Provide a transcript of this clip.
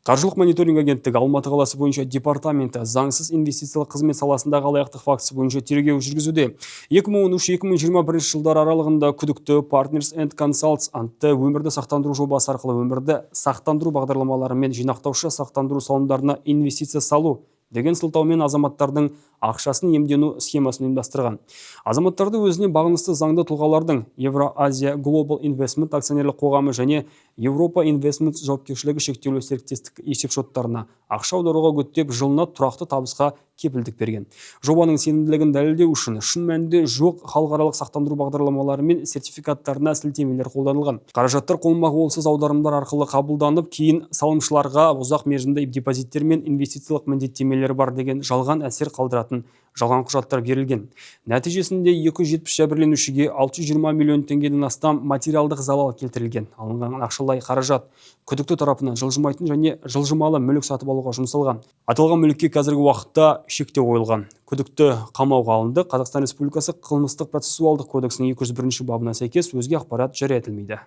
Қаржылық мониторинг агенттігі Алматы қаласы бойынша департаменті заңсыз инвестициялық қызмет саласындағы алаяқтық фактісі бойынша тергеу жүргізуде. 2013-2021 жылдар аралығында күдікті Partners and Consults атты өмірді сақтандыру жобасы арқылы өмірді сақтандыру бағдарламалары мен жинақтаушы сақтандыру салымдарына инвестиция салу деген сылтаумен азаматтардың ақшасын иемдену схемасын ұйымдастырған. Азаматтарды өзіне бағынысты заңды тұлғалардың Евразия Global Investment акционерлік қоғамы және Европа Investment жауапкершілігі шектеулі серіктестік есепшоттарына ақша аударуға үгіттеп, жылына тұрақты табысқа кепілдік берген. Жобаның сенімділігін дәлелдеу үшін шын мәнінде жоқ халықаралық сақтандыру бағдарламалары мен сертификаттарына сілтемелер қолданылған. Қаражаттар қолма-қолсыз аударымдар арқылы қабылданып, кейін салымшыларға ұзақ мерзімді депозиттер мен инвестициялық міндеттемелер бар деген жалған әсер қалдыратын жалған құжаттар берілген. Нәтижесінде 270 жәбірленушіге 620 миллион теңгеден астам материалдық залал келтірілген. Алынған ақшалай қаражат күдікті тарапынан жылжымайтын және жылжымалы мүлік сатып алуға жұмсалған. Аталған мүлікке қазіргі уақытта шектеу қойылған. Күдікті қамауға алынды. Қазақстан Республикасы қылмыстық процессуалдық кодексінің 201 бабына сәйкес өзге ақпарат жария етілмейді.